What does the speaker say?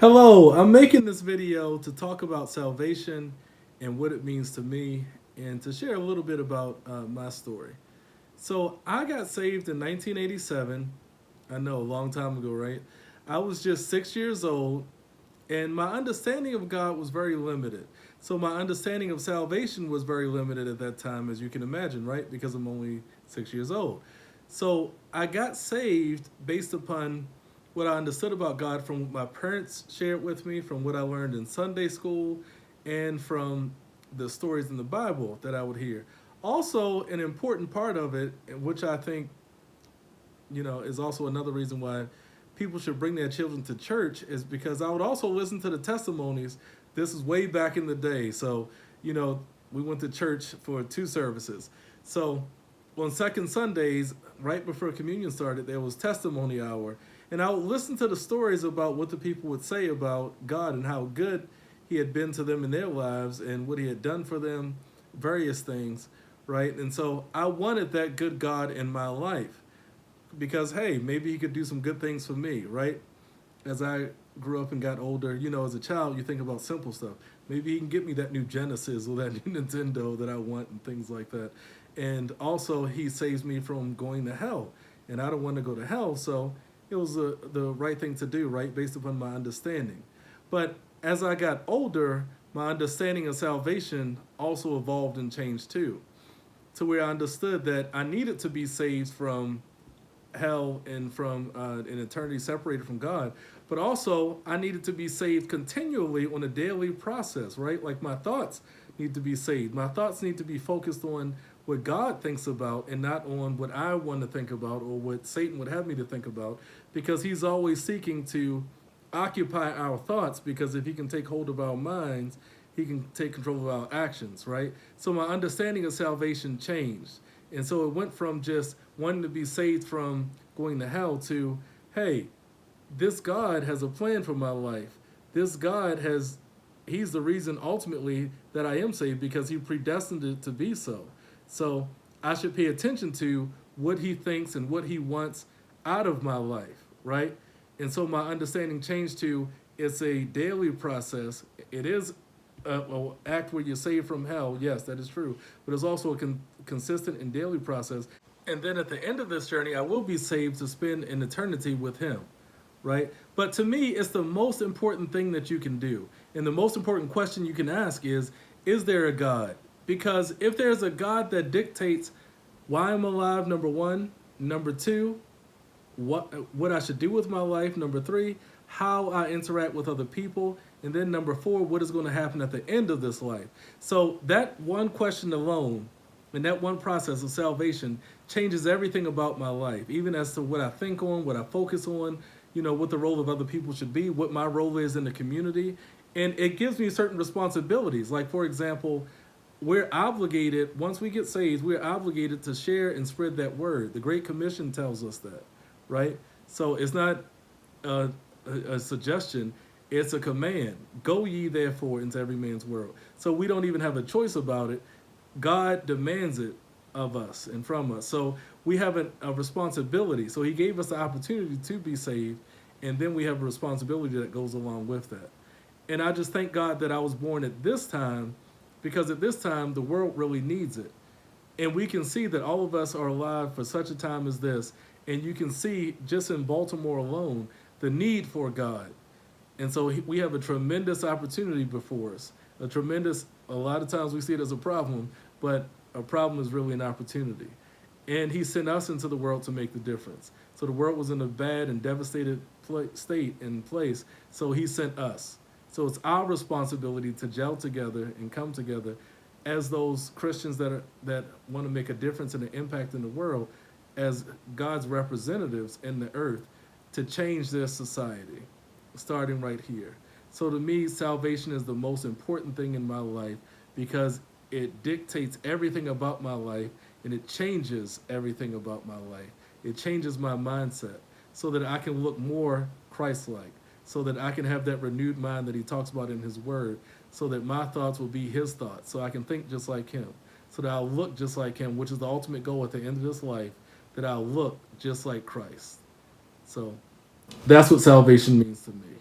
Hello, I'm making this video to talk about salvation and what it means to me and to share a little bit about my story. So, I got saved in 1987. I know, a long time ago, right? I was just 6 years old, and my understanding of God was very limited. So, my understanding of salvation was very limited at that time, as you can imagine, right? Because I'm only 6 years old. So, I got saved based upon what I understood about God from what my parents shared with me, from what I learned in Sunday school, and from the stories in the Bible that I would hear. Also, an important part of it, which I think is also another reason why people should bring their children to church, is because I would also listen to the testimonies. This is way back in the day. So, we went to church for two services. So, on second Sundays, right before communion started, there was testimony hour. And I would listen to the stories about what the people would say about God and how good he had been to them in their lives and what he had done for them, various things, right? And so I wanted that good God in my life because, hey, maybe he could do some good things for me, right? As I grew up and got older, as a child, you think about simple stuff. Maybe he can get me that new Genesis or that new Nintendo that I want and things like that. And also, he saves me from going to hell. And I don't want to go to hell, so it was the right thing to do, right, based upon my understanding. But as I got older, my understanding of salvation also evolved and changed too, to where I understood that I needed to be saved from hell and from an eternity separated from God. But also, I needed to be saved continually on a daily process, right? Like my thoughts need to be saved. My thoughts need to be focused on what God thinks about and not on what I want to think about or what Satan would have me to think about, because he's always seeking to occupy our thoughts, because if he can take hold of our minds, he can take control of our actions, right? So my understanding of salvation changed. And so it went from just wanting to be saved from going to hell to, hey, this God has a plan for my life. This God he's the reason ultimately that I am saved, because he predestined it to be so. So I should pay attention to what he thinks and what he wants out of my life, right? And so my understanding changed to, it's a daily process. It is an act where you're saved from hell. Yes, that is true. But it's also a consistent and daily process. And then at the end of this journey, I will be saved to spend an eternity with him, right? But to me, it's the most important thing that you can do. And the most important question you can ask is there a God? Because if there's a God that dictates why I'm alive, number one, number two, what I should do with my life, number three, how I interact with other people, and then number four, what is going to happen at the end of this life. So that one question alone and that one process of salvation changes everything about my life, even as to what I think on, what I focus on, what the role of other people should be, what my role is in the community. And it gives me certain responsibilities. Like, for example, we're obligated, once we get saved, we're obligated to share and spread that word. The Great Commission tells us that, right? So it's not a suggestion, it's a command. Go ye therefore into every man's world. So we don't even have a choice about it. God demands it of us and from us. So we have a responsibility. So he gave us the opportunity to be saved, and then we have a responsibility that goes along with that. And I just thank God that I was born at this time, because at this time the world really needs it. And we can see that all of us are alive for such a time as this. And you can see just in Baltimore alone the need for God. And so we have a tremendous opportunity before us. A lot of times we see it as a problem, but a problem is really an opportunity. And he sent us into the world to make the difference. So the world was in a bad and devastated state and place, so he sent us. So it's our responsibility to gel together and come together as those Christians that want to make a difference and an impact in the world, as God's representatives in the earth, to change their society, starting right here. So to me, salvation is the most important thing in my life, because it dictates everything about my life, and it changes everything about my life. It changes my mindset so that I can look more Christ-like, so that I can have that renewed mind that he talks about in his word, so that my thoughts will be his thoughts, so I can think just like him, so that I'll look just like him, which is the ultimate goal at the end of this life, that I'll look just like Christ. So that's what salvation means to me.